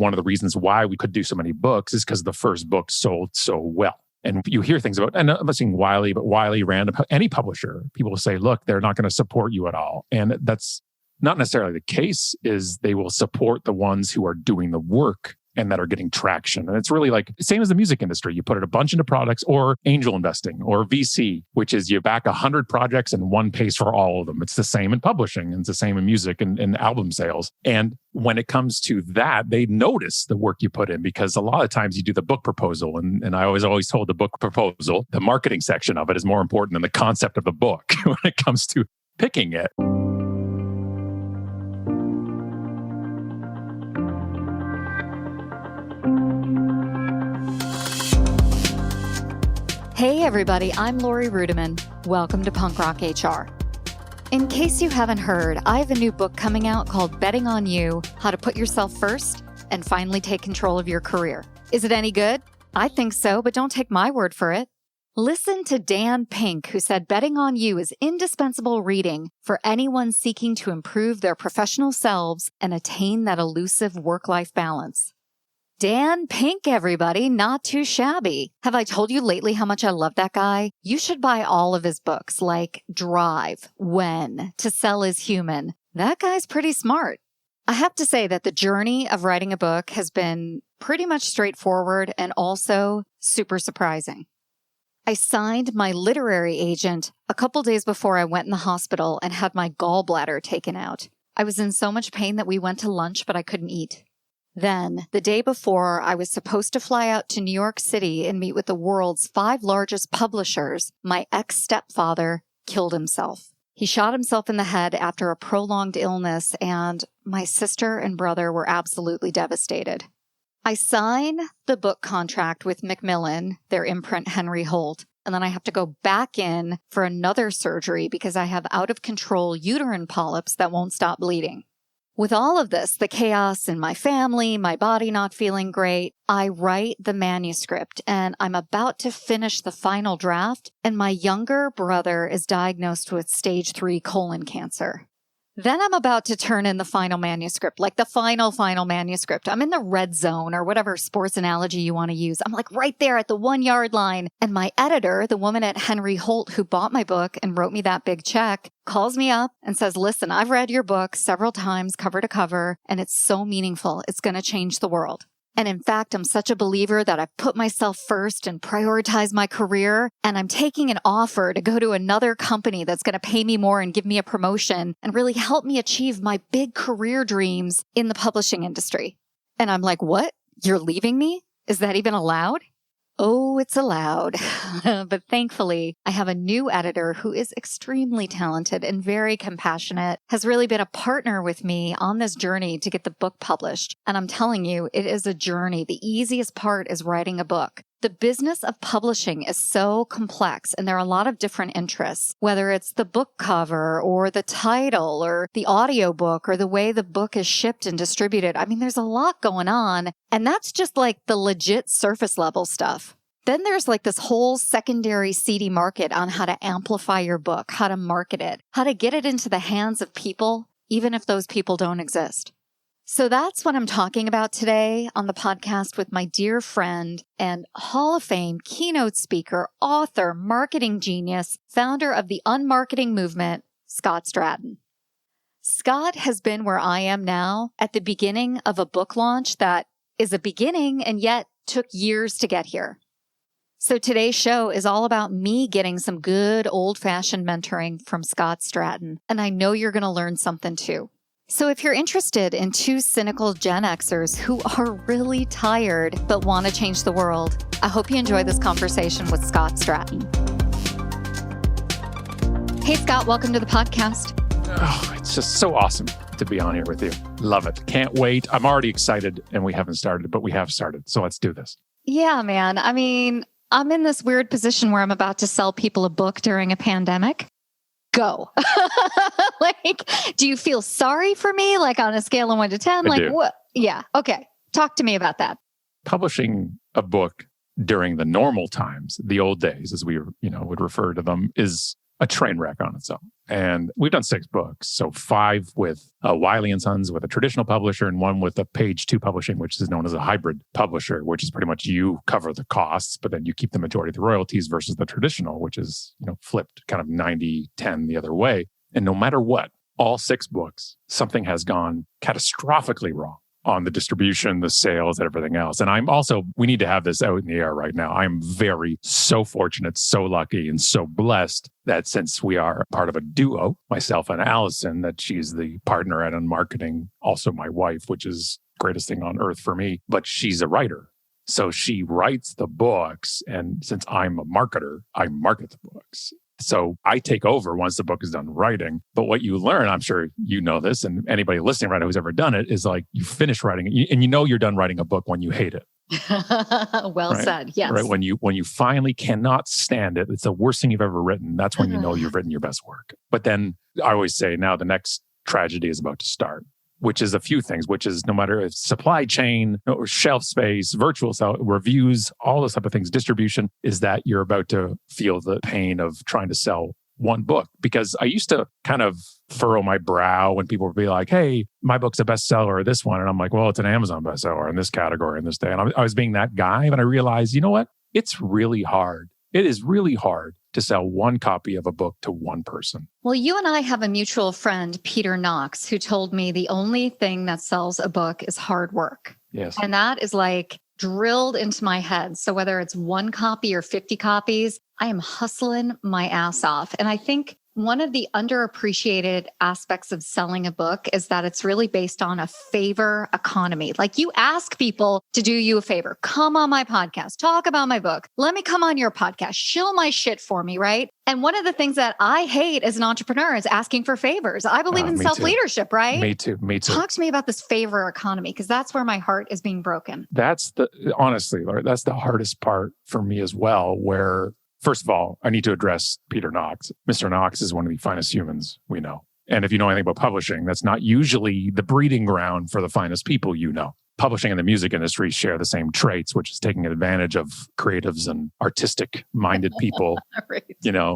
one of the reasons why we could do so many books is because the first book sold so well. And you hear things about, and I'm not saying Wiley, but Wiley, Random, any publisher, people will say, look, they're not going to support you at all. And that's not necessarily the case. Is they will support the ones who are doing the work and that are getting traction. And it's really like, same as the music industry. You put it a bunch into products, or angel investing, or VC, which is you back 100 projects and one pays for all of them. It's the same in publishing, and it's the same in music and album sales. And when it comes to that, they notice the work you put in, because a lot of times you do the book proposal. And I always told the book proposal, the marketing section of it is more important than the concept of the book when it comes to picking it. Hey everybody, I'm Lori Rudiman. Welcome to Punk Rock HR. In case you haven't heard, I have a new book coming out called Betting on You: How to Put Yourself First and Finally Take Control of Your Career. Is it any good? I think so, but don't take my word for it. Listen to Dan Pink, who said Betting on You is indispensable reading for anyone seeking to improve their professional selves and attain that elusive work-life balance. Dan Pink, everybody, not too shabby. Have I told you lately how much I love that guy? You should buy all of his books, like Drive, When, To Sell Is Human. That guy's pretty smart. I have to say that the journey of writing a book has been pretty much straightforward and also super surprising. I signed my literary agent a couple days before I went in the hospital and had my gallbladder taken out. I was in so much pain that we went to lunch, but I couldn't eat. Then, the day before I was supposed to fly out to New York City and meet with the world's 5 largest publishers, my ex-stepfather killed himself. He shot himself in the head after a prolonged illness, and my sister and brother were absolutely devastated. I sign the book contract with Macmillan, their imprint Henry Holt, and then I have to go back in for another surgery because I have out-of-control uterine polyps that won't stop bleeding. With all of this, the chaos in my family, my body not feeling great, I write the manuscript and I'm about to finish the final draft, and my younger brother is diagnosed with stage 3 colon cancer. Then I'm about to turn in the final manuscript, like the final manuscript. I'm in the red zone, or whatever sports analogy you want to use. I'm like right there at the 1-yard line. And my editor, the woman at Henry Holt who bought my book and wrote me that big check, calls me up and says, listen, I've read your book several times, cover to cover, and it's so meaningful. It's going to change the world. And in fact, I'm such a believer that I've put myself first and prioritized my career. And I'm taking an offer to go to another company that's going to pay me more and give me a promotion and really help me achieve my big career dreams in the publishing industry. And I'm like, what? You're leaving me? Is that even allowed? Oh, it's allowed. But thankfully, I have a new editor who is extremely talented and very compassionate, has really been a partner with me on this journey to get the book published. And I'm telling you, it is a journey. The easiest part is writing a book. The business of publishing is so complex, and there are a lot of different interests, whether it's the book cover or the title or the audiobook or the way the book is shipped and distributed. I mean, there's a lot going on, and that's just like the legit surface level stuff. Then there's like this whole secondary seedy market on how to amplify your book, how to market it, how to get it into the hands of people, even if those people don't exist. So that's what I'm talking about today on the podcast with my dear friend and Hall of Fame keynote speaker, author, marketing genius, founder of the UnMarketing Movement, Scott Stratten. Scott has been where I am now at the beginning of a book launch that is a beginning and yet took years to get here. So today's show is all about me getting some good old-fashioned mentoring from Scott Stratten, and I know you're going to learn something too. So if you're interested in 2 cynical Gen Xers who are really tired but want to change the world, I hope you enjoy this conversation with Scott Stratten. Hey, Scott, welcome to the podcast. Oh, it's just so awesome to be on here with you. Love it. Can't wait. I'm already excited, and we haven't started, but we have started. So let's do this. Yeah, man. I mean, I'm in this weird position where I'm about to sell people a book during a pandemic. Go. Like, do you feel sorry for me? Like on a scale of 1 to 10? Like, what? Yeah. Okay. Talk to me about that. Publishing a book during the normal times, the old days, as we would refer to them, is a train wreck on its own. And we've done 6 books. So 5 with Wiley & Sons with a traditional publisher and 1 with a Page 2 publishing, which is known as a hybrid publisher, which is pretty much you cover the costs, but then you keep the majority of the royalties versus the traditional, which is, flipped kind of 90-10 the other way. And no matter what, all 6 books, something has gone catastrophically wrong on the distribution, the sales, and everything else. And we need to have this out in the air right now. I'm so fortunate, so lucky, and so blessed that since we are part of a duo, myself and Allison, that she's the partner at UnMarketing, also my wife, which is the greatest thing on earth for me, but she's a writer. So she writes the books. And since I'm a marketer, I market the books. So I take over once the book is done writing. But what you learn, I'm sure you know this, and anybody listening right now who's ever done it, is like you finish writing it, and you're done writing a book when you hate it. Well said. Yes. Right. When you finally cannot stand it, it's the worst thing you've ever written. That's when you know you've written your best work. But then I always say, now the next tragedy is about to start, which is a few things, which is no matter if supply chain or shelf space, virtual reviews, all those type of things, distribution, is that you're about to feel the pain of trying to sell one book. Because I used to kind of furrow my brow when people would be like, hey, my book's a bestseller or this one. And I'm like, well, it's an Amazon bestseller in this category in this day. And I was being that guy. But I realized, you know what? It's really hard. It is really hard to sell one copy of a book to one person. Well, you and I have a mutual friend, Peter Knox, who told me the only thing that sells a book is hard work. Yes. And that is like drilled into my head. So whether it's 1 copy or 50 copies, I am hustling my ass off. And I think one of the underappreciated aspects of selling a book is that it's really based on a favor economy. Like you ask people to do you a favor, come on my podcast, talk about my book. Let me come on your podcast, shill my shit for me, right? And one of the things that I hate as an entrepreneur is asking for favors. I believe in self-leadership, right? Me too. Talk to me about this favor economy, because that's where my heart is being broken. Honestly, Laura, that's the hardest part for me as well, where first of all, I need to address Peter Knox. Mr. Knox is one of the finest humans we know. And if you know anything about publishing, that's not usually the breeding ground for the finest people you know. Publishing and the music industry share the same traits, which is taking advantage of creatives and artistic-minded people, right,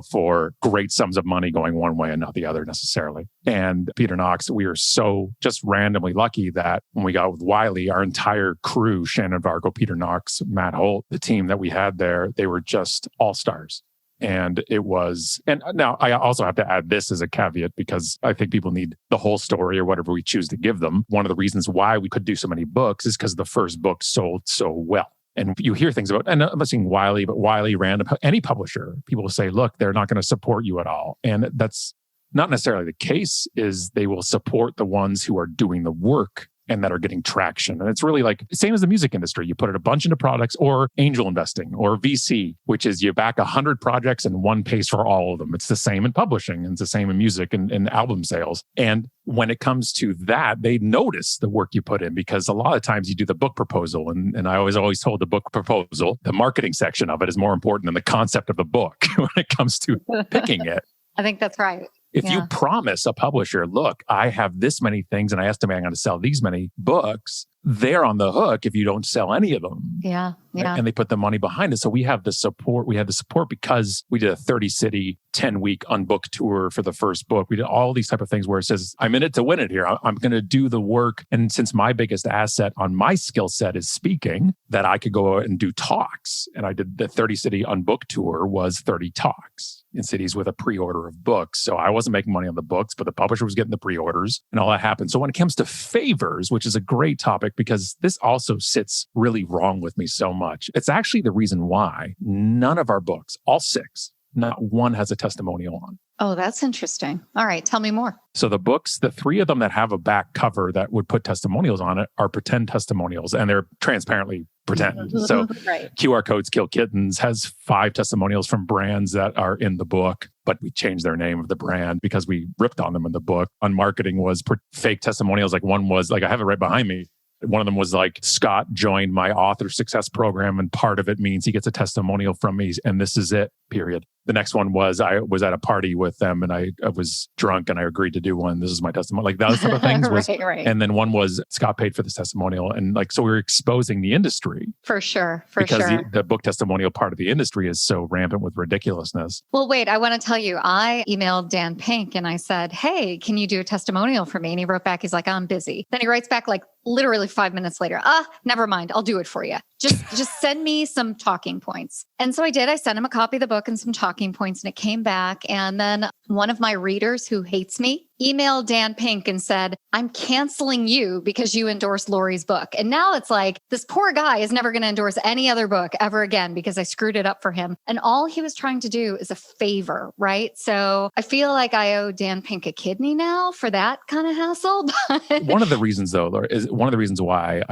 for great sums of money going one way and not the other necessarily. And Peter Knox, we are so just randomly lucky that when we got with Wiley, our entire crew, Shannon Vargo, Peter Knox, Matt Holt, the team that we had there, they were just all-stars. And now I also have to add this as a caveat, because I think people need the whole story or whatever we choose to give them. One of the reasons why we could do so many books is because the first book sold so well. And you hear things about, and I'm not saying Wiley, but Wiley, Rand, any publisher, people will say, look, they're not going to support you at all. And that's not necessarily the case. Is they will support the ones who are doing the work and that are getting traction. And it's really like same as the music industry. You put it a bunch into products, or angel investing, or VC, which is you back 100 projects and one pays for all of them. It's the same in publishing, and it's the same in music and album sales. And when it comes to that, they notice the work you put in, because a lot of times you do the book proposal. And I always told the book proposal, the marketing section of it is more important than the concept of the book when it comes to picking it. I think that's right. If you promise a publisher, look, I have this many things and I estimate I'm going to sell these many books, they're on the hook if you don't sell any of them. Yeah. And they put the money behind it. So we have the support. We had the support because we did a 30-city, 10-week unbooked tour for the first book. We did all these type of things where it says, I'm in it to win it here. I'm going to do the work. And since my biggest asset on my skill set is speaking, that I could go out and do talks. And I did the 30-city unbooked tour was 30 talks in cities with a pre-order of books. So I wasn't making money on the books, but the publisher was getting the pre-orders and all that happened. So when it comes to favors, which is a great topic, because this also sits really wrong with me so much. It's actually the reason why none of our books, all 6, not one has a testimonial on. Oh, that's interesting. All right. Tell me more. So the books, the 3 of them that have a back cover that would put testimonials on it are pretend testimonials, and they're transparently pretend. So right. QR Codes Kill Kittens has 5 testimonials from brands that are in the book, but we changed their name of the brand because we ripped on them in the book. UnMarketing was fake testimonials. Like one was like, I have it right behind me. One of them was like, Scott joined my author success program, and part of it means he gets a testimonial from me, and this is it, period. The next one was I was at a party with them and I was drunk and I agreed to do one. This is my testimony. Like those type of things was, right. And then one was Scott paid for this testimonial. And like, so we were exposing the industry. For sure. Because the book testimonial part of the industry is so rampant with ridiculousness. Well, wait, I want to tell you, I emailed Dan Pink and I said, hey, can you do a testimonial for me? And he wrote back, he's like, I'm busy. Then he writes back like literally 5 minutes later, never mind. I'll do it for you. Just send me some talking points. And so I did. I sent him a copy of the book and some talking points and it came back. And then one of my readers who hates me emailed Dan Pink and said, I'm canceling you because you endorsed Lori's book. And now it's like, this poor guy is never going to endorse any other book ever again because I screwed it up for him. And all he was trying to do is a favor, right? So I feel like I owe Dan Pink a kidney now for that kind of hassle. One of the reasons though, Laura, is one of the reasons why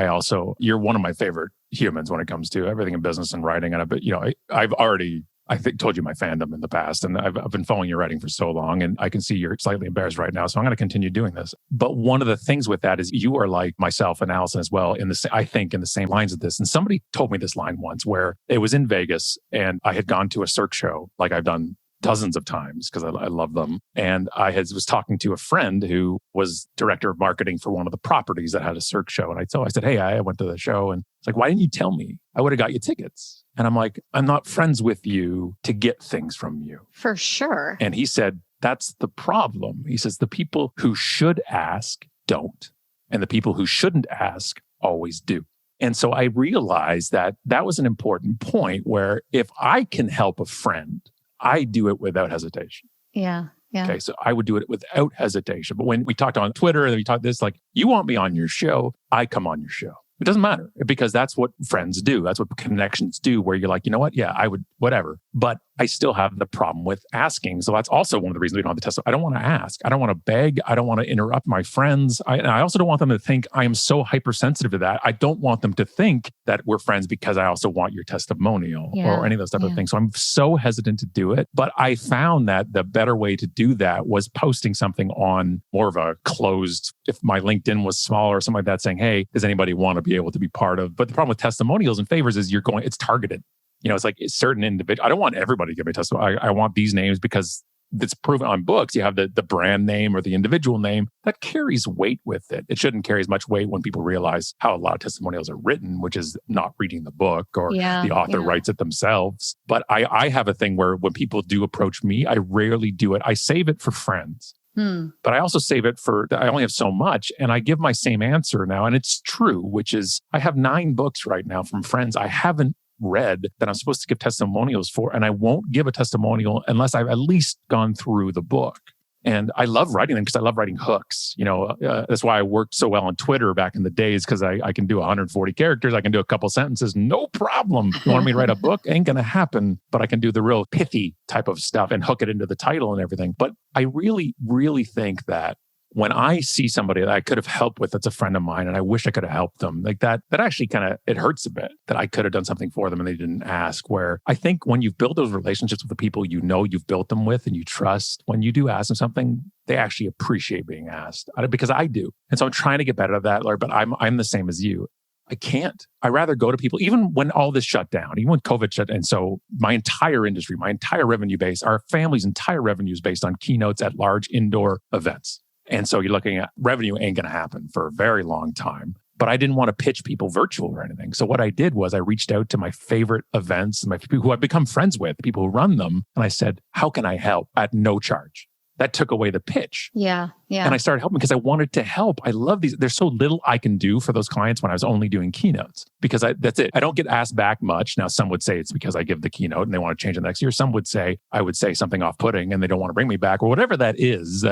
you're one of my favorite humans when it comes to everything in business and writing. And I've already, I think, told you my fandom in the past, and I've been following your writing for so long, and I can see you're slightly embarrassed right now. So I'm going to continue doing this. But one of the things with that is you are like myself and Allison as well, I think in the same lines of this. And somebody told me this line once where it was in Vegas, and I had gone to a Cirque show like I've done dozens of times because I love them. And was talking to a friend who was director of marketing for one of the properties that had a Cirque show. And I said, hey, I went to the show. And it's like, why didn't you tell me? I would have got you tickets. And I'm like, I'm not friends with you to get things from you. For sure. And he said, that's the problem. He says, the people who should ask don't. And the people who shouldn't ask always do. And so I realized that was an important point where if I can help a friend, I do it without hesitation. Yeah. Yeah. Okay. So I would do it without hesitation. But when we talked on Twitter and we talked this, like, you want me on your show, I come on your show. It doesn't matter because that's what friends do. That's what connections do, where you're like, you know what? Yeah, I would, whatever. But I still have the problem with asking. So that's also one of the reasons we don't have the test. I don't want to ask. I don't want to beg. I don't want to interrupt my friends. And I also don't want them to think I am so hypersensitive to that. I don't want them to think that we're friends because I also want your testimonial or any of those type of things. So I'm so hesitant to do it. But I found that the better way to do that was posting something on more of a closed, if my LinkedIn was smaller or something like that, saying, hey, does anybody want to be able to be part of? But the problem with testimonials and favors is it's targeted. It's like certain individual. I don't want everybody to give me a testimony. I want these names because it's proven on books. You have the brand name or the individual name that carries weight with it. It shouldn't carry as much weight when people realize how a lot of testimonials are written, which is not reading the book or the author writes it themselves. But I have a thing where when people do approach me, I rarely do it. I save it for friends. But I also save it I only have so much, and I give my same answer now. And it's true, which is I have 9 books right now from friends I haven't read that I'm supposed to give testimonials for. And I won't give a testimonial unless I've at least gone through the book. And I love writing them because I love writing hooks. That's why I worked so well on Twitter back in the days, because I can do 140 characters. I can do a couple sentences, no problem. You want me to write a book? Ain't going to happen. But I can do the real pithy type of stuff and hook it into the title and everything. But I really, really think that when I see somebody that I could have helped with, that's a friend of mine, and I wish I could have helped them, like that actually it hurts a bit that I could have done something for them and they didn't ask. Where I think when you've built those relationships with the people you've built them with and you trust, when you do ask them something, they actually appreciate being asked, because I do. And so I'm trying to get better at that, Laura, but I'm the same as you. I can't. I rather go to people, even when all this shut down, even when COVID shut down. And so my entire industry, my entire revenue base, our family's entire revenue is based on keynotes at large indoor events. And so you're looking at revenue ain't going to happen for a very long time. But I didn't want to pitch people virtual or anything. So what I did was I reached out to my favorite events and my people who I've become friends with, the people who run them. And I said, how can I help at no charge? That took away the pitch. Yeah. And I started helping because I wanted to help. I love these. There's so little I can do for those clients when I was only doing keynotes, because that's it. I don't get asked back much. Now, some would say it's because I give the keynote and they want to change it next year. Some would say I would say something off-putting and they don't want to bring me back, or whatever that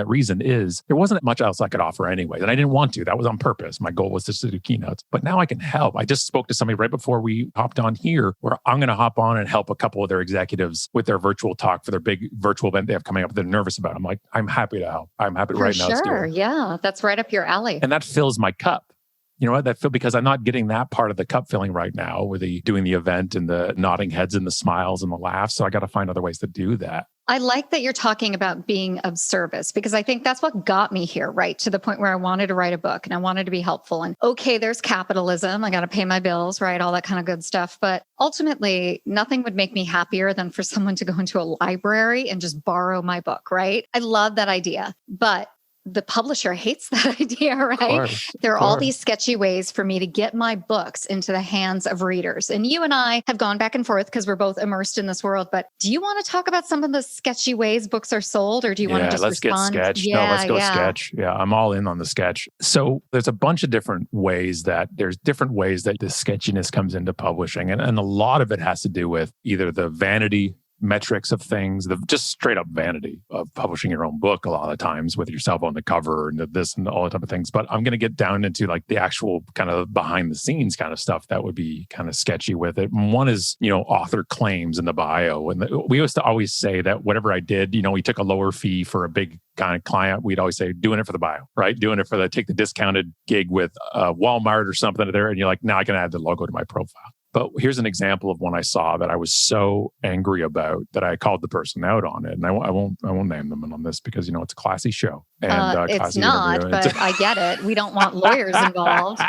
reason is. There wasn't much else I could offer anyway. And I didn't want to. That was on purpose. My goal was just to do keynotes. But now I can help. I just spoke to somebody right before we hopped on here where I'm going to hop on and help a couple of their executives with their virtual talk for their big virtual event they have coming up that they're nervous about. I'm like, I'm happy to help. I'm happy right now. Sure. Yeah. That's right up your alley. And that fills my cup. You know what? Because I'm not getting that part of the cup filling right now with doing the event and the nodding heads and the smiles and the laughs. So I got to find other ways to do that. I like that you're talking about being of service, because I think that's what got me here, right? To the point where I wanted to write a book and I wanted to be helpful. And okay, there's capitalism. I got to pay my bills, right? All that kind of good stuff. But ultimately, nothing would make me happier than for someone to go into a library and just borrow my book, right? I love that idea. But the publisher hates that idea, right? There are all these sketchy ways for me to get my books into the hands of readers. And you and I have gone back and forth because we're both immersed in this world. But do you want to talk about some of the sketchy ways books are sold, or do you want to just respond? Get sketch. No, let's go sketch. Yeah, I'm all in on the sketch. So there's a bunch of different ways that the sketchiness comes into publishing. And a lot of it has to do with either the vanity metrics of things, the just straight up vanity of publishing your own book a lot of times with yourself on the cover and this and all that type of things. But I'm going to get down into like the actual kind of behind the scenes kind of stuff that would be kind of sketchy with it. And one is, author claims in the bio. And we used to always say that whatever I did, we took a lower fee for a big kind of client. We'd always say, doing it for the bio, right? Doing it for take the discounted gig with Walmart or something there. And you're like, now I can add the logo to my profile. But here's an example of one I saw that I was so angry about that I called the person out on it. And I won't name them on this because, it's a classy show. And it's not, but I get it. We don't want lawyers involved.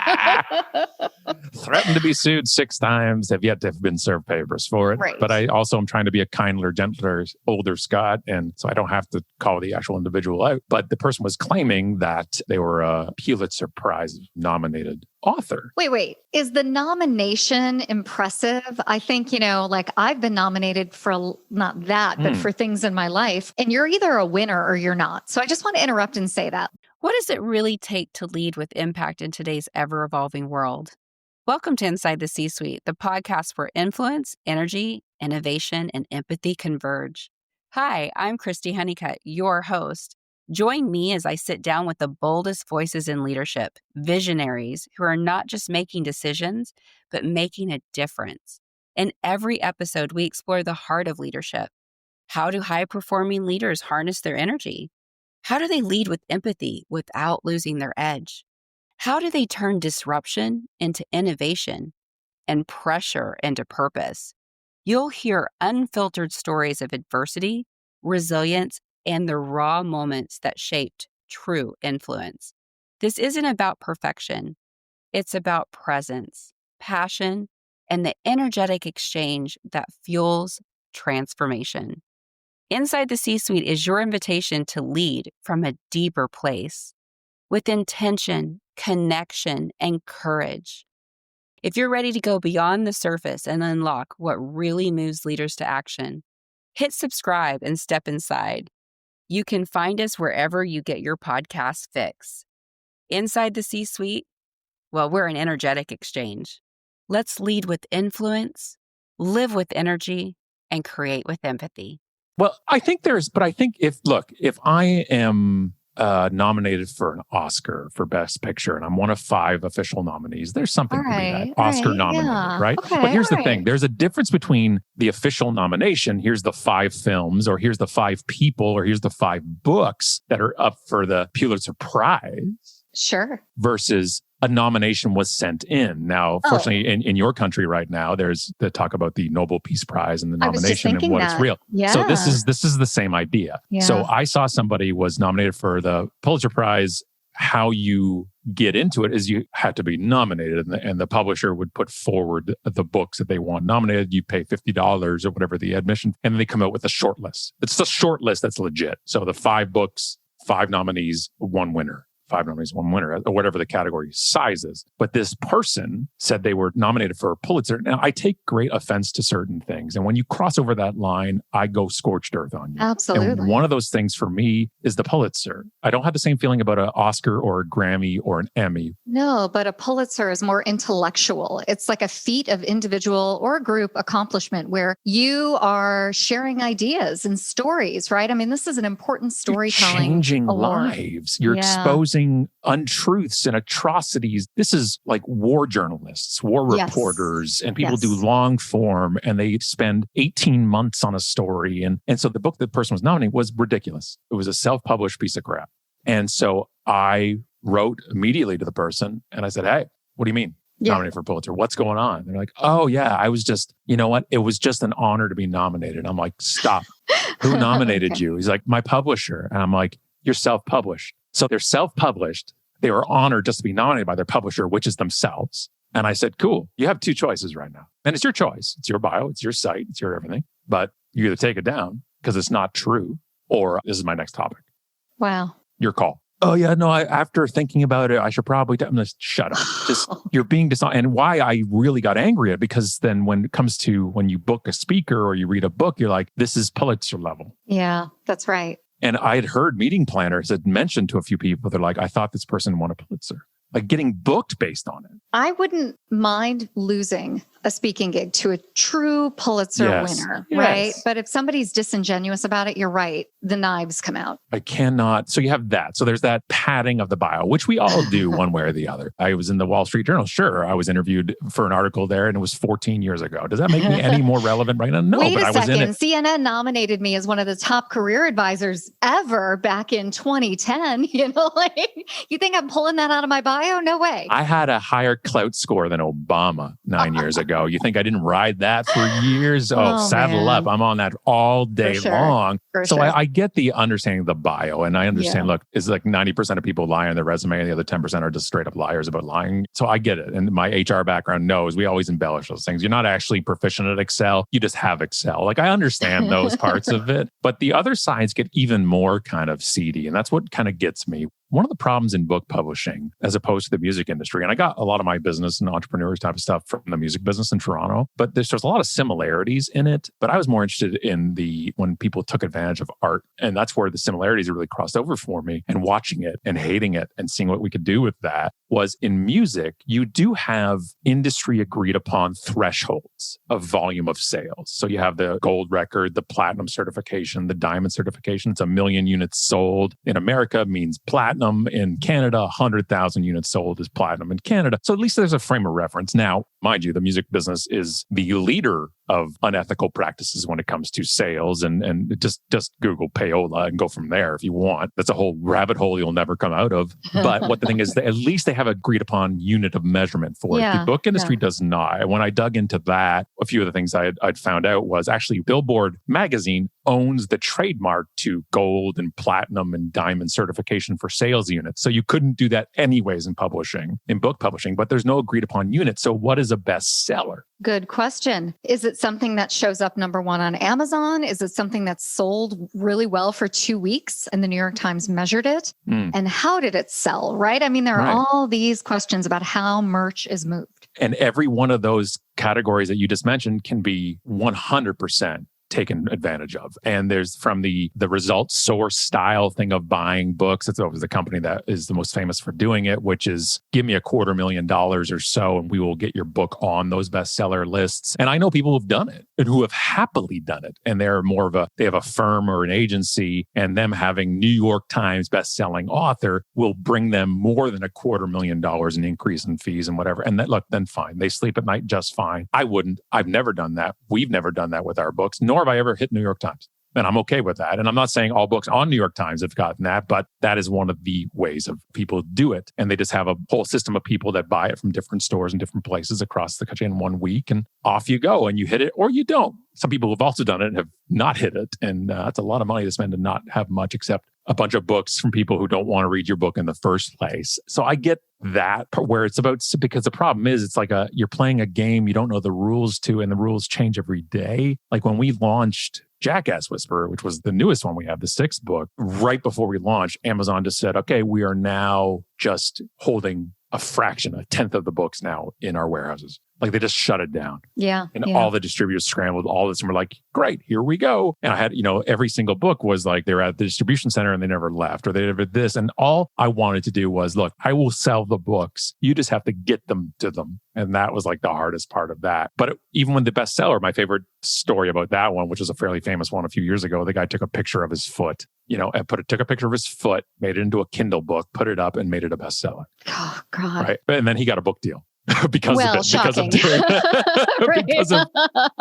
Threatened to be sued 6 times, have yet to have been served papers for it. Right. But I also am trying to be a kindler, gentler, older Scot. And so I don't have to call the actual individual out. But the person was claiming that they were a Pulitzer Prize nominated author. Wait. Is the nomination impressive? I think, I've been nominated for not that, but for things in my life. And you're either a winner or you're not. So I just want to interrupt and say that. What does it really take to lead with impact in today's ever-evolving world? Welcome to Inside the C-Suite, the podcast where influence, energy, innovation, and empathy converge. Hi, I'm Christy Honeycutt, your host. Join me as I sit down with the boldest voices in leadership, visionaries who are not just making decisions, but making a difference. In every episode, we explore the heart of leadership. How do high-performing leaders harness their energy? How do they lead with empathy without losing their edge? How do they turn disruption into innovation and pressure into purpose? You'll hear unfiltered stories of adversity, resilience, and the raw moments that shaped true influence. This isn't about perfection. It's about presence, passion, and the energetic exchange that fuels transformation. Inside the C-Suite is your invitation to lead from a deeper place with intention, connection, and courage. If you're ready to go beyond the surface and unlock what really moves leaders to action, hit subscribe and step inside. You can find us wherever you get your podcast fix. Inside the C-Suite, well, we're an energetic exchange. Let's lead with influence, live with energy, and create with empathy. Well, I think if I am nominated for an Oscar for Best Picture and I'm one of 5 official nominees, there's something to be that Oscar nominated, right? Okay, but here's the thing. There's a difference between the official nomination, here's the 5 films, or here's the 5 people, or here's the 5 books that are up for the Pulitzer Prize. Sure. Versus a nomination was sent in. Now, fortunately, in your country right now, there's the talk about the Nobel Peace Prize and the nomination and what is real. Yeah. So this is the same idea. Yeah. So I saw somebody was nominated for the Pulitzer Prize. How you get into it is you had to be nominated, and the publisher would put forward the books that they want nominated. You pay $50 or whatever the admission, and then they come out with a short list. It's the short list that's legit. So the 5 books, 5 nominees, 1 winner. 5 nominees, 1 winner, or whatever the category size is. But this person said they were nominated for a Pulitzer. Now, I take great offense to certain things. And when you cross over that line, I go scorched earth on you. Absolutely. And one of those things for me is the Pulitzer. I don't have the same feeling about an Oscar or a Grammy or an Emmy. No, but a Pulitzer is more intellectual. It's like a feat of individual or group accomplishment where you are sharing ideas and stories, right? I mean, this is an important storytelling. You're changing award. Lives. You're exposing untruths and atrocities. This is like war journalists, war reporters, and people do long form, and they spend 18 months on a story. And so the book the person was nominating was ridiculous. It was a self-published piece of crap. And so I wrote immediately to the person and I said, hey, what do you mean? nominated for a Pulitzer. What's going on? They're like, oh yeah, I was just, you know what? It was just an honor to be nominated. I'm like, stop. Who nominated you? He's like, my publisher. And I'm like, you're self-published. So they're self-published. They were honored just to be nominated by their publisher, which is themselves. And I said, cool, you have two choices right now. And it's your choice. It's your bio, it's your site, it's your everything. But you either take it down because it's not true, or this is my next topic. Wow. Your call. Oh yeah, no, after thinking about it, I should probably, I'm going to shut up. Just, you're being dishonest. And why I really got angry at it, because then when it comes to when you book a speaker or you read a book, you're like, this is Pulitzer level. Yeah, that's right. And I had heard meeting planners had mentioned to a few people, they're like, I thought this person won a Pulitzer. Like getting booked based on it. I wouldn't mind losing a speaking gig to a true Pulitzer winner, right? But if somebody's disingenuous about it, you're right. The knives come out. I cannot. So you have that. So there's that padding of the bio, which we all do one way or the other. I was in the Wall Street Journal. Sure, I was interviewed for an article there and it was 14 years ago. Does that make me any more relevant right now? No, Wait but a I was second. in it. CNN nominated me as one of the top career advisors ever back in 2010. You know, like, you think I'm pulling that out of my bio? No way. I had a higher clout score than Obama 9 years ago. You think I didn't ride that for years? Saddle up. I'm on that all day long. So I get the understanding of the bio, and I understand, look, it's like 90% of people lie on their resume and the other 10% are just straight up liars about lying. So I get it. And my HR background knows we always embellish those things. You're not actually proficient at Excel. You just have Excel. Like I understand those parts of it, but the other sides get even more kind of seedy. And that's what kind of gets me. One of the problems in book publishing, as opposed to the music industry, and I got a lot of my business and entrepreneurs type of stuff from the music business in Toronto, but there's a lot of similarities in it. But I was more interested in when people took advantage of art. And that's where the similarities really crossed over for me. And watching it and hating it and seeing what we could do with that was in music, you do have industry agreed upon thresholds of volume of sales. So you have the gold record, the platinum certification, the diamond certification. It's 1 million units sold in America means platinum. In Canada, 100,000 units sold is platinum in Canada. So at least there's a frame of reference. Now, mind you, the music business is the leader of unethical practices when it comes to sales, and just Google payola and go from there if you want. That's a whole rabbit hole you'll never come out of. But what the thing is, at least they have agreed upon unit of measurement for it. The book industry does not. When I dug into that, a few of the things I'd found out was actually Billboard magazine owns the trademark to gold and platinum and diamond certification for sales units. So you couldn't do that anyways in book publishing, but there's no agreed upon unit. So what is a bestseller? Good question. Is it something that shows up number one on Amazon? Is it something that's sold really well for 2 weeks and the New York Times measured it? And how did it sell, right? I mean, there are all these questions about how merch is moved. And every one of those categories that you just mentioned can be 100% taken advantage of. And there's from the result source style thing of buying books. It's always the company that is the most famous for doing it, which is give me $250,000 or so and we will get your book on those bestseller lists. And I know people who've done it and who have happily done it. And they're they have a firm or an agency, and them having New York Times bestselling author will bring them more than $250,000 in increase in fees and whatever. And then fine. They sleep at night just fine. I wouldn't. I've never done that. We've never done that with our books, nor have I ever hit New York Times. And I'm okay with that. And I'm not saying all books on New York Times have gotten that, but that is one of the ways of people do it. And they just have a whole system of people that buy it from different stores and different places across the country in 1 week. And off you go and you hit it or you don't. Some people have also done it and have not hit it. And that's a lot of money to spend and not have much except a bunch of books from people who don't want to read your book in the first place. So I get that where it's about, because the problem is it's like you're playing a game you don't know the rules to, and the rules change every day. Like when we launched Jackass Whisperer, which was the newest one we have, the 6th book, right before we launched, Amazon just said, okay, we are now just holding a fraction, a tenth of the books now in our warehouses. Like they just shut it down. And all the distributors scrambled all this and were like, great, here we go. And I had, every single book was like, they were at the distribution center and they never left, or they never did this. And all I wanted to do was, look, I will sell the books. You just have to get them to them. And that was like the hardest part of that. But even when the bestseller, my favorite story about that one, which was a fairly famous one a few years ago, the guy took a picture of his foot, and took a picture of his foot, made it into a Kindle book, put it up and made it a bestseller. Oh, God. Right. And then he got a book deal. because well, of it, shocking.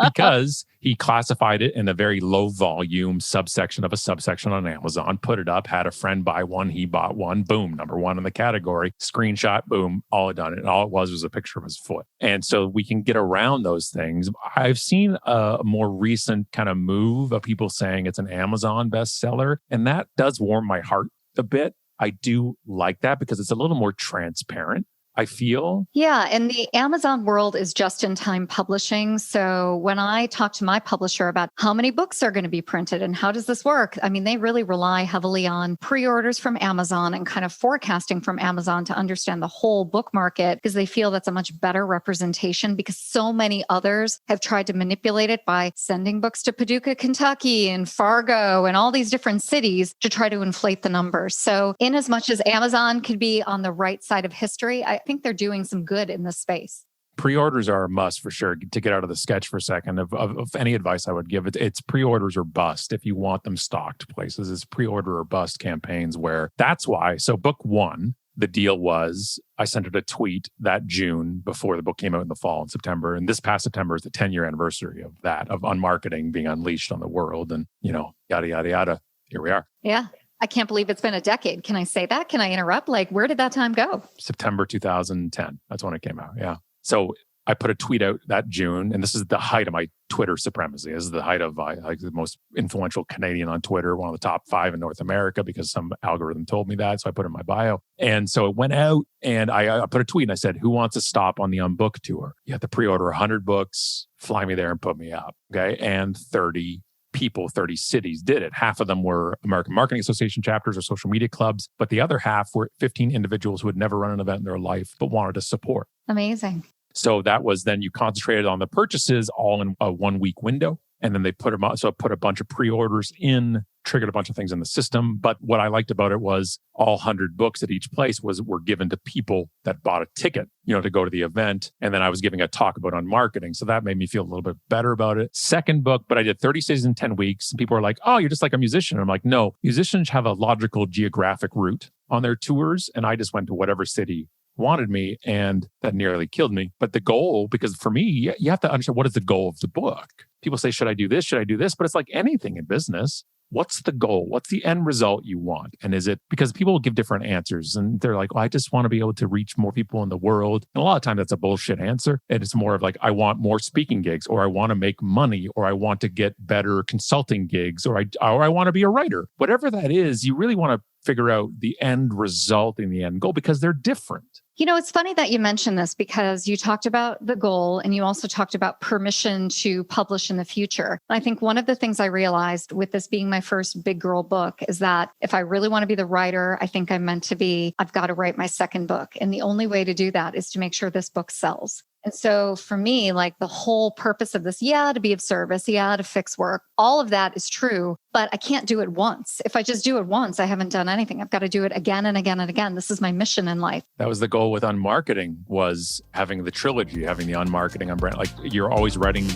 because he classified it in a very low volume subsection of a subsection on Amazon, put it up, had a friend buy one, he bought one, boom, number one in the category, screenshot, boom, all it done. And all it was a picture of his foot. And so we can get around those things. I've seen a more recent kind of move of people saying it's an Amazon bestseller, and that does warm my heart a bit. I do like that because it's a little more transparent, I feel. Yeah. And the Amazon world is just-in-time publishing. So when I talk to my publisher about how many books are going to be printed and how does this work, I mean, they really rely heavily on pre-orders from Amazon and kind of forecasting from Amazon to understand the whole book market, because they feel that's a much better representation, because so many others have tried to manipulate it by sending books to Paducah, Kentucky and Fargo and all these different cities to try to inflate the numbers. So in as much as Amazon could be on the right side of history, I think they're doing some good in this space. Pre-orders are a must for sure. To get out of the sketch for a second, of any advice I would give, it's pre-orders or bust. If you want them stocked places, it's pre-order or bust campaigns, where that's why. So book one, the deal was I sent it a tweet that June before the book came out in the fall in September. And this past September is the 10-year anniversary of that, of UnMarketing being unleashed on the world, and, yada, yada, yada. Here we are. Yeah. I can't believe it's been a decade. Can I say that? Can I interrupt? Like, where did that time go? September 2010. That's when it came out. Yeah. So I put a tweet out that June, and this is the height of my Twitter supremacy. This is the height of like the most influential Canadian on Twitter, one of the top 5 in North America, because some algorithm told me that. So I put it in my bio. And so it went out, and I put a tweet and I said, who wants to stop on the UnBook tour? You have to pre-order 100 books, fly me there and put me up. Okay. And 30 people, 30 cities did it. Half of them were American Marketing Association chapters or social media clubs, but the other half were 15 individuals who had never run an event in their life, but wanted to support. Amazing. So that was then you concentrated on the purchases all in a 1 week window. And then they put them out. So I put a bunch of pre-orders in, triggered a bunch of things in the system. But what I liked about it was all 100 books at each place were given to people that bought a ticket, to go to the event. And then I was giving a talk about UnMarketing. So that made me feel a little bit better about it. Second book, but I did 30 cities in 10 weeks. And people are like, oh, you're just like a musician. And I'm like, no, musicians have a logical geographic route on their tours. And I just went to whatever city wanted me, and that nearly killed me. But the goal, because for me, you have to understand, what is the goal of the book? People say, should I do this? Should I do this? But it's like anything in business. What's the goal? What's the end result you want? And is it, because people will give different answers, and they're like, I just want to be able to reach more people in the world. And a lot of times that's a bullshit answer. And it's more of like, I want more speaking gigs, or I want to make money, or I want to get better consulting gigs, or I want to be a writer. Whatever that is, you really want to figure out the end result and the end goal, because they're different. It's funny that you mentioned this, because you talked about the goal and you also talked about permission to publish in the future. I think one of the things I realized with this being my first big girl book is that if I really want to be the writer I think I'm meant to be, I've got to write my second book. And the only way to do that is to make sure this book sells. And so for me, like the whole purpose of this, to be of service, to fix work, all of that is true, but I can't do it once. If I just do it once, I haven't done anything. I've got to do it again and again and again. This is my mission in life. That was the goal with UnMarketing, was having the trilogy, having the UnMarketing umbrella. Like, you're always writing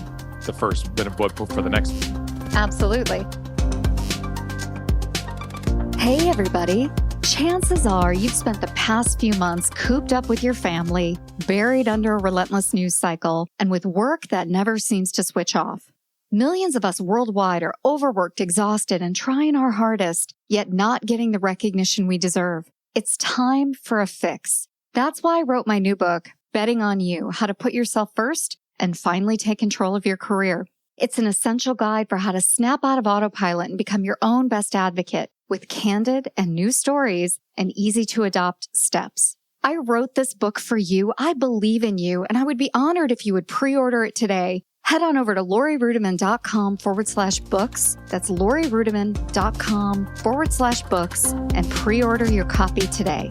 the first bit of book for the next. Absolutely. Hey, everybody. Chances are you've spent the past few months cooped up with your family, buried under a relentless news cycle, and with work that never seems to switch off. Millions of us worldwide are overworked, exhausted, and trying our hardest, yet not getting the recognition we deserve. It's time for a fix. That's why I wrote my new book, Betting on You: How to Put Yourself First and Finally Take Control of Your Career. It's an essential guide for how to snap out of autopilot and become your own best advocate, with candid and new stories and easy to adopt steps. I wrote this book for you. I believe in you, and I would be honored if you would pre-order it today. Head on over to lorirudiman.com/books. That's lorirudiman.com/books and pre-order your copy today.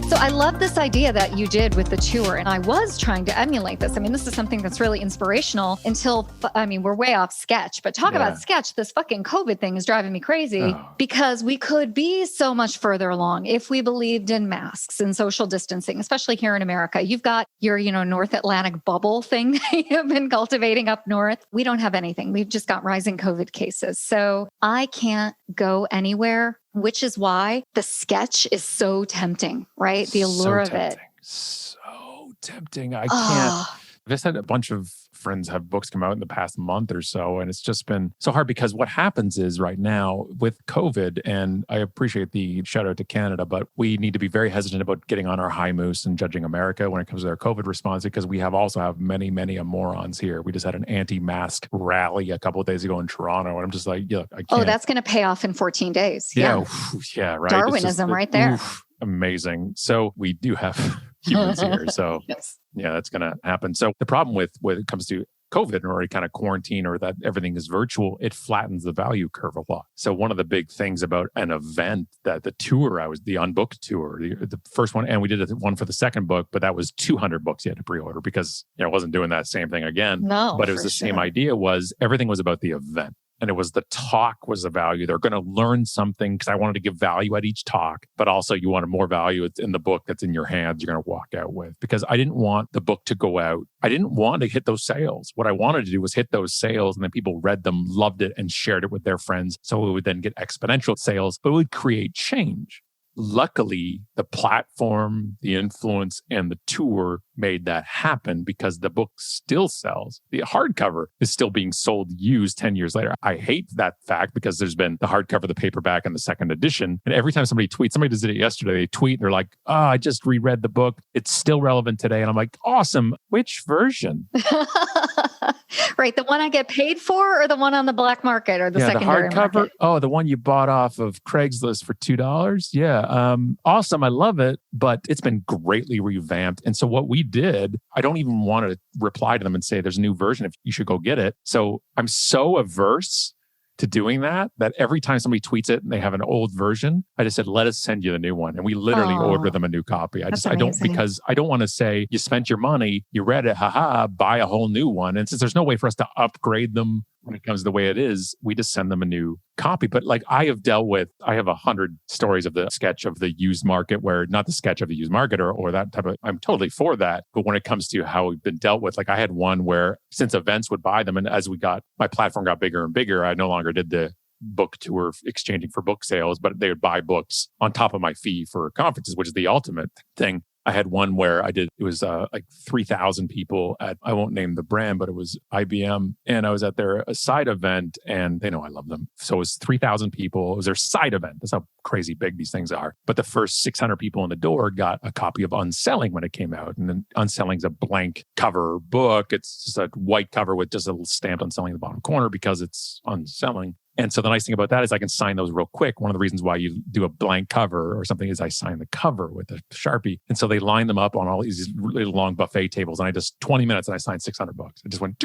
So I love this idea that you did with the tour, and I was trying to emulate this. I mean, this is something that's really inspirational until, we're way off sketch, but talk about sketch. This fucking COVID thing is driving me crazy because we could be so much further along if we believed in masks and social distancing, especially here in America. You've got your, North Atlantic bubble thing that you've been cultivating up north. We don't have anything. We've just got rising COVID cases. So I can't go anywhere, which is why the sketch is so tempting, right? The allure of it. So tempting. I can't. Oh, I've just had a bunch of friends have books come out in the past month or so, and it's just been so hard because what happens is right now with COVID, and I appreciate the shout out to Canada, but we need to be very hesitant about getting on our high moose and judging America when it comes to their COVID response because we also have many, many morons here. We just had an anti-mask rally a couple of days ago in Toronto, and I'm just like, yeah, I can't. oh, that's going to pay off in 14 days. Yeah, yeah, right. Darwinism right there. Amazing. So we do have humans here. So yes. Yeah, that's going to happen. So the problem with when it comes to COVID or any kind of quarantine or that everything is virtual, it flattens the value curve a lot. So one of the big things about an event that the tour, the unbooked tour, the first one, and we did one for the second book, but that was 200 books you had to pre-order because I wasn't doing that same thing again. No, but it was the same idea was everything was about the event. And it was the talk was the value. They're going to learn something because I wanted to give value at each talk, but also you wanted more value in the book that's in your hands you're going to walk out with. Because I didn't want the book to go out. I didn't want to hit those sales. What I wanted to do was hit those sales and then people read them, loved it, and shared it with their friends. So it would then get exponential sales, but it would create change. Luckily, the platform, the influence, and the tour made that happen because the book still sells. The hardcover is still being sold used 10 years later. I hate that fact because there's been the hardcover, the paperback, and the second edition. And every time somebody tweets, somebody did it yesterday, they tweet, they're like, oh, I just reread the book. It's still relevant today. And I'm like, awesome. Which version? Right. The one I get paid for or the one on the black market or the secondary the hardcover. market? Oh, the one you bought off of Craigslist for $2. Yeah. Awesome. I love it, but it's been greatly revamped. And so what we did, I don't even want to reply to them and say there's a new version if you should go get it. So I'm so averse to doing that every time somebody tweets it and they have an old version, I just said, let us send you the new one. And we literally order them a new copy. I don't, because I don't want to say you spent your money, you read it, buy a whole new one. And since there's no way for us to upgrade them when it comes to the way it is, we just send them a new copy. But like I have 100 stories of the sketch of the used market where not the sketch of the used market or that type of, I'm totally for that. But when it comes to how we've been dealt with, like I had one where since events would buy them and as my platform got bigger and bigger, I no longer did the book tour exchanging for book sales, but they would buy books on top of my fee for conferences, which is the ultimate thing. I had one where it was like 3,000 people at, I won't name the brand, but it was IBM. And I was at their side event and they know I love them. So it was 3,000 people. It was their side event. That's how crazy big these things are. But the first 600 people in the door got a copy of Unselling when it came out. And then Unselling's a blank cover book. It's just a white cover with just a little stamped Unselling in the bottom corner because it's Unselling. And so the nice thing about that is I can sign those real quick. One of the reasons why you do a blank cover or something is I sign the cover with a Sharpie. And so they line them up on all these really long buffet tables. And I just 20 minutes and I signed 600 books. I just went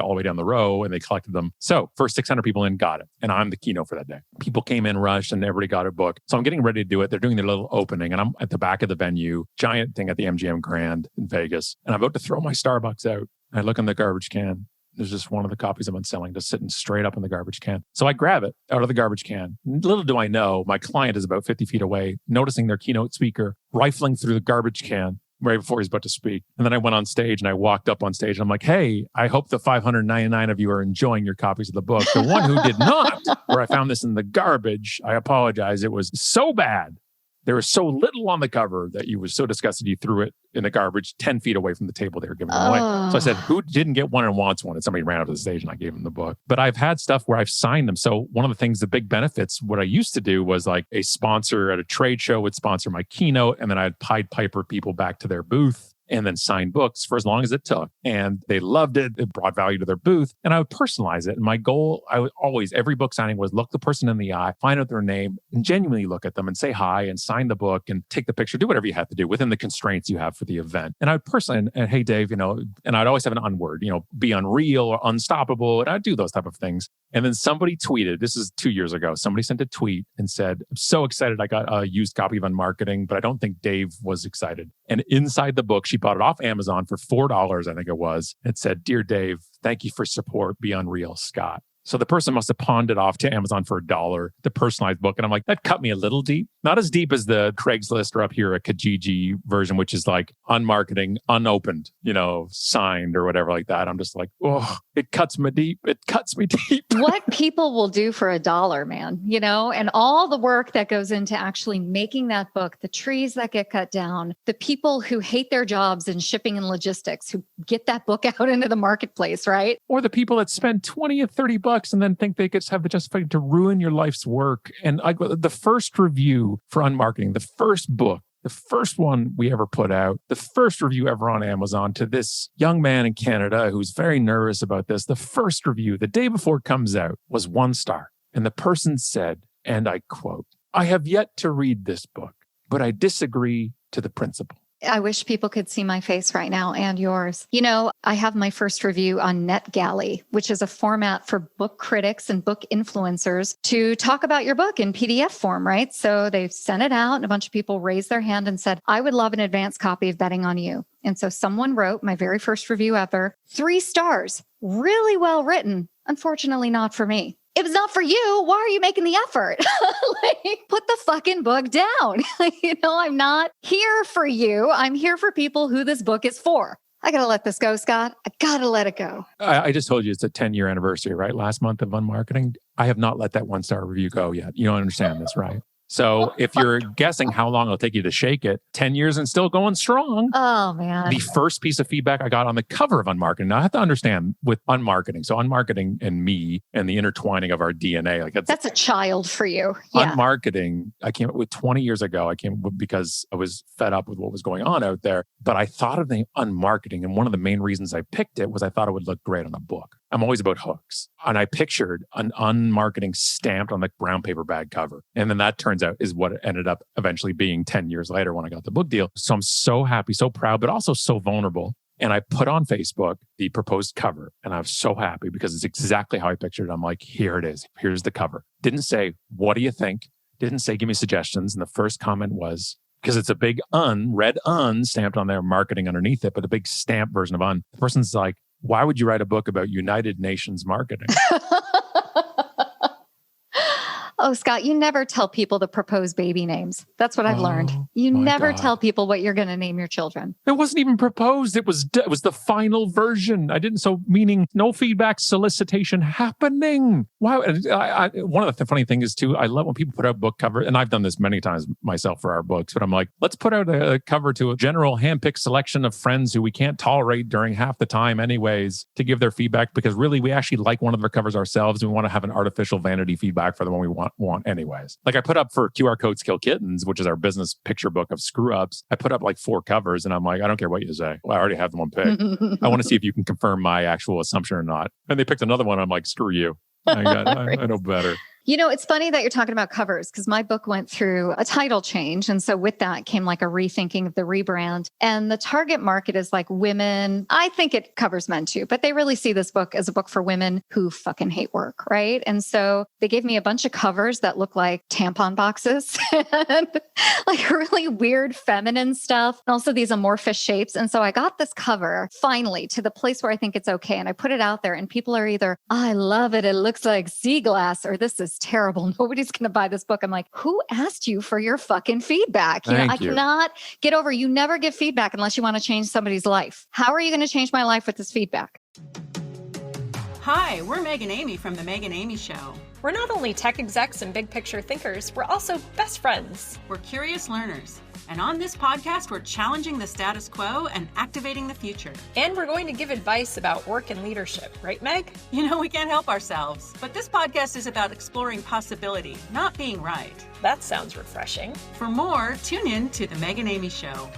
all the way down the row and they collected them. So first 600 people in got it. And I'm the keynote for that day. People came in rushed and everybody got a book. So I'm getting ready to do it. They're doing their little opening and I'm at the back of the venue, giant thing at the MGM Grand in Vegas. And I'm about to throw my Starbucks out. I look in the garbage can. There's just one of the copies of Unselling just sitting straight up in the garbage can. So I grab it out of the garbage can. Little do I know, my client is about 50 feet away, noticing their keynote speaker rifling through the garbage can right before he's about to speak. And then I went on stage and I walked up on stage and I'm like, hey, I hope the 599 of you are enjoying your copies of the book. The one who did not, where I found this in the garbage, I apologize. It was so bad. There was so little on the cover that you was so disgusted you threw it in the garbage 10 feet away from the table they were giving away. So I said, who didn't get one and wants one? And somebody ran up to the stage and I gave them the book. But I've had stuff where I've signed them. So one of the things, the big benefits, what I used to do was like a sponsor at a trade show would sponsor my keynote and then I'd Pied Piper people back to their booth and then sign books for as long as it took. And they loved it. It brought value to their booth. And I would personalize it. And my goal, I would always, every book signing was look the person in the eye, find out their name, and genuinely look at them and say hi and sign the book and take the picture, do whatever you have to do within the constraints you have for the event. And I would personally, and hey, Dave, and I'd always have an unword, be unreal or unstoppable. And I'd do those type of things. And then somebody tweeted, this is 2 years ago, somebody sent a tweet and said, I'm so excited I got a used copy of UnMarketing, but I don't think Dave was excited. And inside the book, she bought it off Amazon for $4, I think it was. It said, Dear Dave, thank you for support. Be unreal, Scott. So the person must have pawned it off to Amazon for $1, the personalized book. And I'm like, that cut me a little deep. Not as deep as the Craigslist or up here a Kijiji version, which is like UnMarketing, unopened, signed or whatever like that. I'm just like, oh, it cuts me deep. It cuts me deep. What people will do for $1, man, and all the work that goes into actually making that book, the trees that get cut down, the people who hate their jobs in shipping and logistics, who get that book out into the marketplace, right? Or the people that spend 20 or 30 bucks and then think they could have the justification to ruin your life's work. And the first review for UnMarketing, the first book, the first one we ever put out, the first review ever on Amazon to this young man in Canada who's very nervous about this. The first review, the day before it comes out, was 1 star. And the person said, and I quote, "I have yet to read this book, but I disagree to the principle." I wish people could see my face right now and yours. I have my first review on NetGalley, which is a format for book critics and book influencers to talk about your book in PDF form, right? So they've sent it out and a bunch of people raised their hand and said, I would love an advanced copy of Betting on You. And so someone wrote my very first review ever, 3 stars, really well written. Unfortunately, not for me. If it's not for you, why are you making the effort? Put the fucking book down. I'm not here for you. I'm here for people who this book is for. I got to let this go, Scott. I got to let it go. I just told you it's a 10-year anniversary, right? Last month of UnMarketing. I have not let that 1-star review go yet. You don't understand this, right? So if you're guessing how long it'll take you to shake it, 10 years and still going strong. Oh, man. The first piece of feedback I got on the cover of UnMarketing. Now I have to understand with UnMarketing. So UnMarketing and me and the intertwining of our DNA. That's a child for you. Yeah. UnMarketing, I came up with 20 years ago. I came up because I was fed up with what was going on out there. But I thought of the UnMarketing. And one of the main reasons I picked it was I thought it would look great on a book. I'm always about hooks. And I pictured an UnMarketing stamped on the brown paper bag cover. And then that turns out is what it ended up eventually being 10 years later when I got the book deal. So I'm so happy, so proud, but also so vulnerable. And I put on Facebook the proposed cover. And I was so happy because it's exactly how I pictured it. I'm like, here it is. Here's the cover. Didn't say, what do you think? Didn't say, give me suggestions. And the first comment was, because it's a big red stamped on there, marketing underneath it, but a big stamp version of the person's like, why would you write a book about United Nations marketing? Oh, Scott, you never tell people the proposed baby names. That's what I've learned. You never tell people what you're going to name your children. It wasn't even proposed. It was the final version. Meaning no feedback solicitation happening. Wow. One of the funny things is too, I love when people put out book cover, and I've done this many times myself for our books, but I'm like, let's put out a cover to a general handpicked selection of friends who we can't tolerate during half the time anyways to give their feedback, because really we actually like one of their covers ourselves and we want to have an artificial vanity feedback for the one we want anyways. Like I put up for QR Codes Kill Kittens, which is our business picture book of screw ups. I put up like 4 covers and I'm like, I don't care what you say. Well, I already have the one picked. I want to see if you can confirm my actual assumption or not. And they picked another one. I'm like, screw you. I know better. It's funny that you're talking about covers because my book went through a title change. And so with that came like a rethinking of the rebrand. And the target market is like women. I think it covers men too, but they really see this book as a book for women who fucking hate work, right? And so they gave me a bunch of covers that look like tampon boxes and like really weird feminine stuff. And also these amorphous shapes. And so I got this cover finally to the place where I think it's okay. And I put it out there and people are either, I love it. It looks like sea glass, or this is terrible. Nobody's going to buy this book. I'm like, who asked you for your fucking feedback? I cannot get over. You never give feedback unless you want to change somebody's life. How are you going to change my life with this feedback? Hi, we're Meg and Amy from The Meg and Amy Show. We're not only tech execs and big picture thinkers, we're also best friends. We're curious learners. And on this podcast, we're challenging the status quo and activating the future. And we're going to give advice about work and leadership, right, Meg? We can't help ourselves. But this podcast is about exploring possibility, not being right. That sounds refreshing. For more, tune in to The Meg and Amy Show.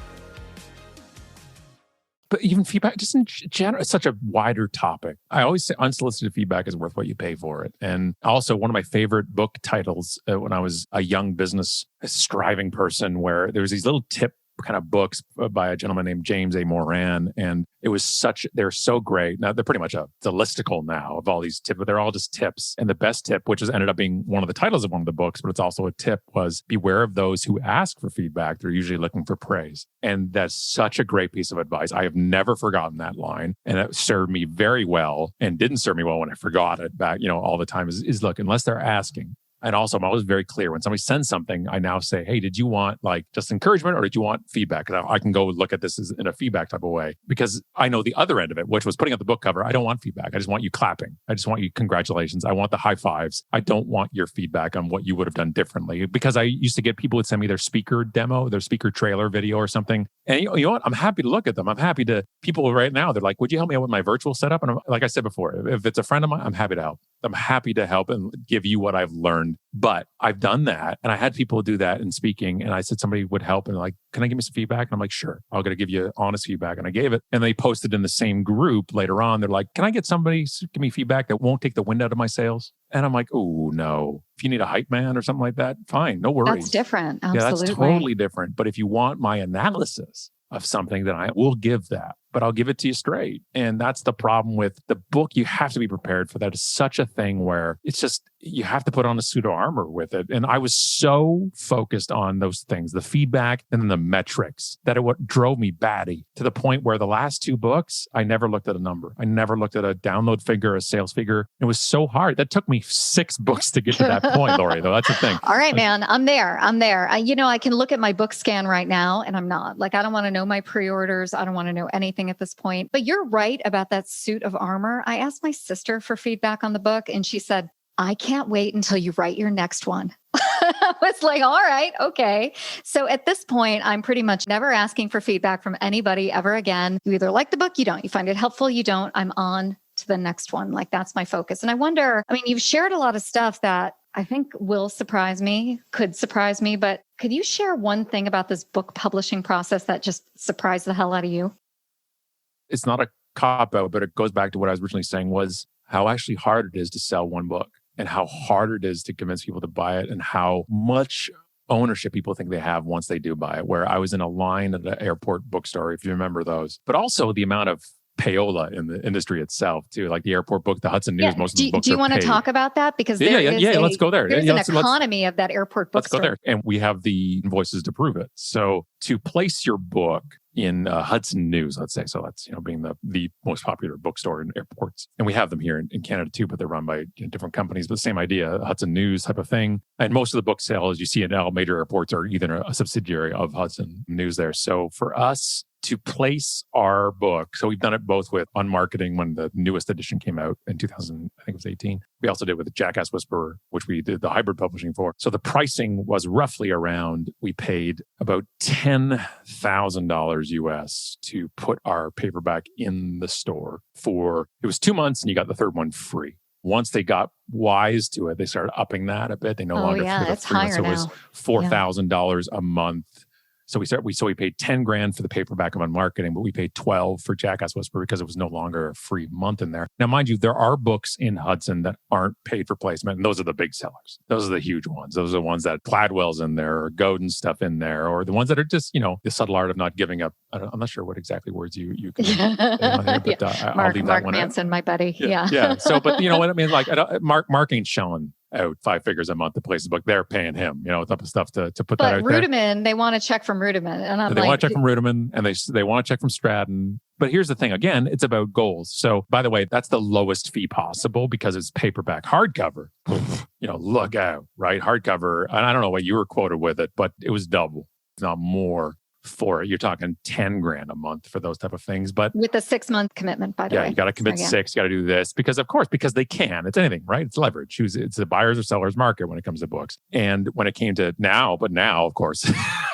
But even feedback, just in general, it's such a wider topic. I always say unsolicited feedback is worth what you pay for it. And also one of my favorite book titles when I was a young business striving person, where there was these little tip kind of books by a gentleman named James A. Moran. And it was they're so great. Now they're pretty much the listicle now of all these tips, but they're all just tips. And the best tip, which has ended up being one of the titles of one of the books, but it's also a tip, was beware of those who ask for feedback. They're usually looking for praise. And that's such a great piece of advice. I have never forgotten that line. And it served me very well and didn't serve me well when I forgot it back, all the time is look, unless they're asking, And also, I'm always very clear. When somebody sends something, I now say, hey, did you want like just encouragement or did you want feedback? Because I can go look at this in a feedback type of way because I know the other end of it, which was putting out the book cover. I don't want feedback. I just want you clapping. I just want you congratulations. I want the high fives. I don't want your feedback on what you would have done differently because I used to get people would send me their speaker demo, their speaker trailer video or something. And you know what? I'm happy to look at them. I'm happy to, people right now, they're like, would you help me out with my virtual setup? And like I said before, if it's a friend of mine, I'm happy to help. I'm happy to help and give you what I've learned. But I've done that. And I had people do that in speaking. And I said somebody would help and like, can I give me some feedback? And I'm like, sure, I'm going to give you honest feedback. And I gave it. And they posted in the same group later on. They're like, can I get somebody to give me feedback that won't take the wind out of my sails? And I'm like, oh, no. If you need a hype man or something like that, fine. No worries. That's different. Absolutely. Yeah, that's totally different. But if you want my analysis of something, then I will give that. But I'll give it to you straight. And that's the problem with the book. You have to be prepared for that. It's such a thing where it's just, you have to put on a suit of armor with it. And I was so focused on those things, the feedback and then the metrics, that it what drove me batty to the point where the last 2 books, I never looked at a number. I never looked at a download figure, a sales figure. It was so hard. That took me 6 books to get to that point, Lori, though. That's the thing. All right, man. I'm there. I can look at my book scan right now and I'm not. Like, I don't want to know my pre-orders. I don't want to know anything at this point. But you're right about that suit of armor. I asked my sister for feedback on the book and she said, I can't wait until you write your next one. I was like, all right, okay. So at this point, I'm pretty much never asking for feedback from anybody ever again. You either like the book, you don't. You find it helpful, you don't. I'm on to the next one. Like, that's my focus. And I wonder, I mean, you've shared a lot of stuff that I think will surprise me, could surprise me, but could you share one thing about this book publishing process that just surprised the hell out of you? It's not a cop-out, but it goes back to what I was originally saying was how actually hard it is to sell one book and how hard it is to convince people to buy it and how much ownership people think they have once they do buy it. Where I was in a line at an airport bookstore, if you remember those, but also the amount of payola in the industry itself too, like the airport book, the Hudson News, most of the books. Do you want to talk about that? Because let's go there. There's an economy of that airport bookstore. Let's go there. And we have the invoices to prove it. So to place your book in Hudson News, let's say, so that's being the most popular bookstore in airports, and we have them here in Canada too, but they're run by different companies, but the same idea, Hudson News type of thing. And most of the book sales you see in all major airports are either a subsidiary of Hudson News there. So for us to place our book, so we've done it both with UnMarketing when the newest edition came out in 2000, I think it was 18. We also did with the Jackass Whisperer, which we did the hybrid publishing for. So the pricing was roughly around, we paid about $10,000 US to put our paperback in the store for, it was 2 months and you got the third one free. Once they got wise to it, they started upping that a bit. They no longer it's higher so it was $4,000 a month. So we paid 10 grand for the paperback of UnMarketing, but we paid 12 for Jackass Whisperer because it was no longer a free month in there. Now, mind you, there are books in Hudson that aren't paid for placement, and those are the big sellers. Those are the huge ones. Those are the ones that Gladwell's in there or Godin's stuff in there, or the ones that are just, the subtle art of not giving up. I'm not sure what exactly words you can but I'll leave that Mark one Manson, my buddy. Yeah. So, but you know what I mean? Like, Mark ain't shelling out 5 figures a month to place the book. They're paying him, type of stuff to put that out there. But Rudiman, they want a check from Rudiman. And they want a check from Rudiman and they want a check from Stratten. But here's the thing. Again, it's about goals. So by the way, that's the lowest fee possible because it's paperback. Hardcover, look out, right? Hardcover. And I don't know what you were quoted with it, but it was double, if not more for it. You're talking 10 grand a month for those type of things. But with a 6-month commitment, by the way. Yeah, you got to commit 6, you got to do this because they can. It's anything, right? It's leverage. It's the buyer's or seller's market when it comes to books. And when it came to now, of course,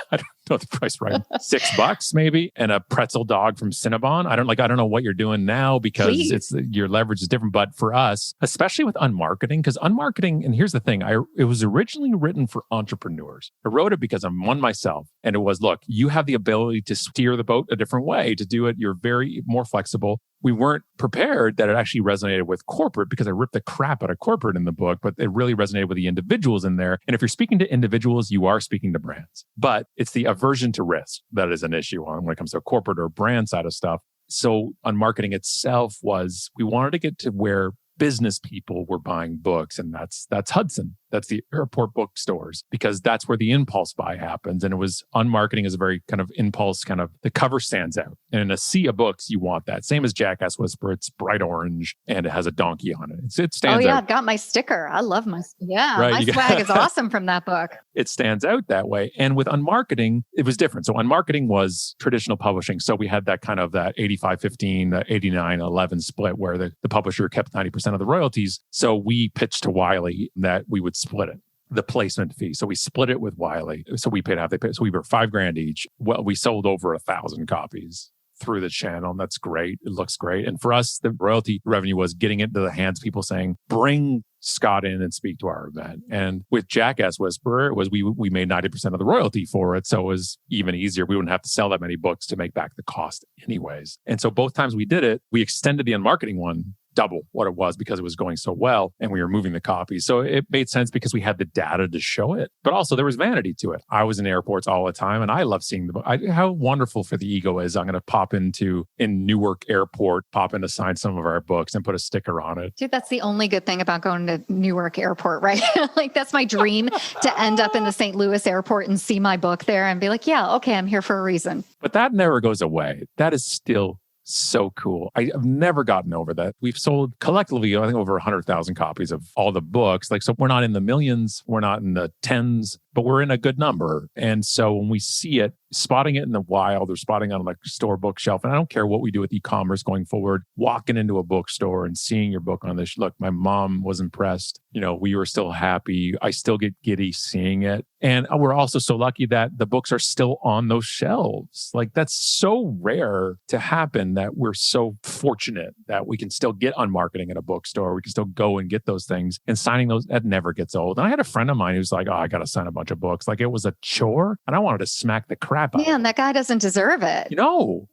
I don't know the price right. $6 maybe, and a pretzel dog from Cinnabon. I don't know what you're doing now because your leverage is different. But for us, especially with UnMarketing, because UnMarketing, and here's the thing, it was originally written for entrepreneurs. I wrote it because I'm one myself, and it was, look, you have the ability to steer the boat a different way, to do it. You're very more flexible. We weren't prepared that it actually resonated with corporate because I ripped the crap out of corporate in the book, but it really resonated with the individuals in there. And if you're speaking to individuals, you are speaking to brands. But it's the aversion to risk that is an issue when it comes to corporate or brand side of stuff. So UnMarketing itself we wanted to get to where business people were buying books, and that's Hudson. That's the airport bookstores, because that's where the impulse buy happens. And it was UnMarketing is a very kind of impulse, kind of the cover stands out. And in a sea of books, you want that. Same as Jackass Whisper. It's bright orange and it has a donkey on it. It stands out. I've got my sticker. I love my, Right, my swag is awesome from that book. It stands out that way. And with UnMarketing, it was different. So UnMarketing was traditional publishing. So we had that kind of that 85-15, 89-11 split where the publisher kept 90% of the royalties. So we pitched to Wiley that we would split it, the placement fee. So we split it with Wiley. So we paid half. They paid. So we were $5,000 each. Well, we sold over 1,000 copies through the channel. And that's great. It looks great. And for us, the royalty revenue was getting it into the hands of people saying, bring Scott in and speak to our event. And with Jackass Whisperer, it was we made 90% of the royalty for it. So it was even easier. We wouldn't have to sell that many books to make back the cost anyways. And so both times we did it, we extended the UnMarketing one double what it was because it was going so well and we were moving the copies. So it made sense because we had the data to show it. But also there was vanity to it. I was in airports all the time and I love seeing the book. How wonderful for the ego is I'm going to pop in Newark Airport, pop in to sign some of our books and put a sticker on it. Dude, that's the only good thing about going to Newark Airport, right? Like that's my dream to end up in the St. Louis airport and see my book there and be like, yeah, okay, I'm here for a reason. But that never goes away. That is still so cool. I've never gotten over that. We've sold collectively, I think, over 100,000 copies of all the books. Like, so we're not in the millions, we're not in the tens, but we're in a good number. And so when we see it, spotting it in the wild or spotting it on like store bookshelf, and I don't care what we do with e-commerce going forward, walking into a bookstore and seeing your book on this. Look, my mom was impressed. We were still happy. I still get giddy seeing it. And we're also so lucky that the books are still on those shelves. Like that's so rare to happen that we're so fortunate that we can still get UnMarketing at a bookstore. We can still go and get those things, and signing those, that never gets old. And I had a friend of mine who's like, oh, I got to sign a bunch of books. Like it was a chore and I wanted to smack the crap out of Man, that guy doesn't deserve it.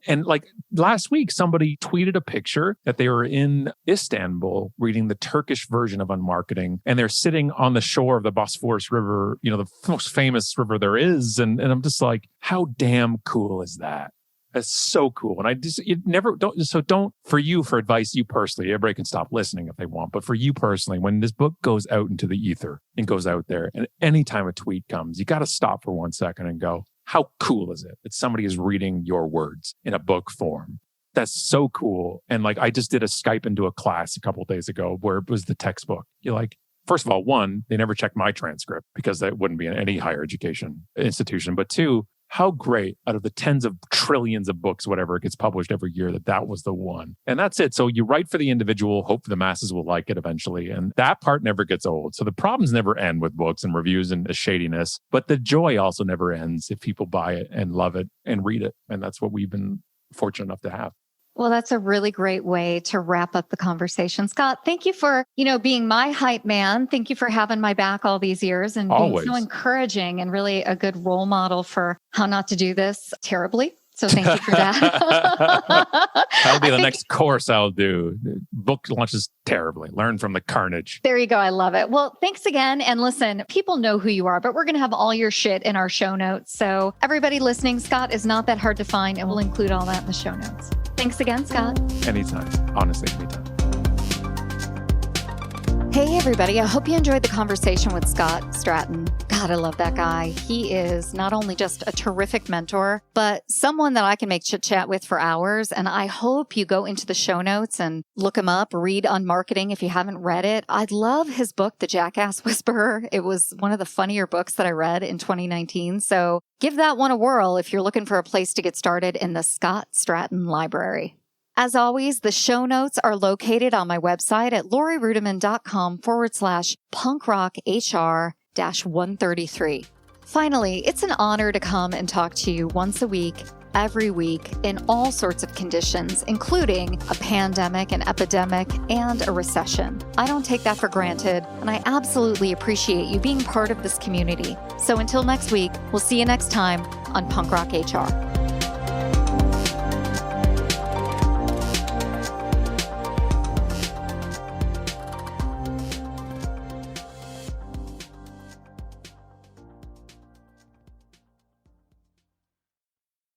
And like last week, somebody tweeted a picture that they were in Istanbul reading the Turkish version of UnMarketing, and they're sitting on the shore of the Bosphorus River, the most famous river there is. And I'm just like, how damn cool is that? That's so cool. And for advice, you personally, everybody can stop listening if they want. But for you personally, when this book goes out into the ether and goes out there, and anytime a tweet comes, you got to stop for 1 second and go, how cool is it that somebody is reading your words in a book form? That's so cool. And like, I just did a Skype into a class a couple of days ago where it was the textbook. You're like, first of all, one, they never checked my transcript because that wouldn't be in any higher education institution. But two, how great out of the tens of trillions of books, whatever gets published every year, that was the one. And that's it. So you write for the individual, hope the masses will like it eventually. And that part never gets old. So the problems never end with books and reviews and the shadiness, but the joy also never ends if people buy it and love it and read it. And that's what we've been fortunate enough to have. Well, that's a really great way to wrap up the conversation. Scott, thank you for, being my hype man. Thank you for having my back all these years and being so encouraging and really a good role model for how not to do this terribly. So thank you for that. That'll be the next course I'll do. Book launches terribly. Learn from the carnage. There you go. I love it. Well, thanks again. And listen, people know who you are, but we're going to have all your shit in our show notes. So everybody listening, Scott is not that hard to find, and we'll include all that in the show notes. Thanks again, Scott. Anytime. Honestly, anytime. Hey, everybody. I hope you enjoyed the conversation with Scott Stratten. God, I love that guy. He is not only just a terrific mentor, but someone that I can make chit chat with for hours. And I hope you go into the show notes and look him up, read UnMarketing if you haven't read it. I love his book, The Jackass Whisperer. It was one of the funnier books that I read in 2019. So give that one a whirl if you're looking for a place to get started in the Scott Stratten library. As always, the show notes are located on my website at lorirudiman.com/punkrochr-133. Finally, it's an honor to come and talk to you once a week, every week, in all sorts of conditions, including a pandemic, an epidemic, and a recession. I don't take that for granted, and I absolutely appreciate you being part of this community. So until next week, we'll see you next time on Punk Rock HR.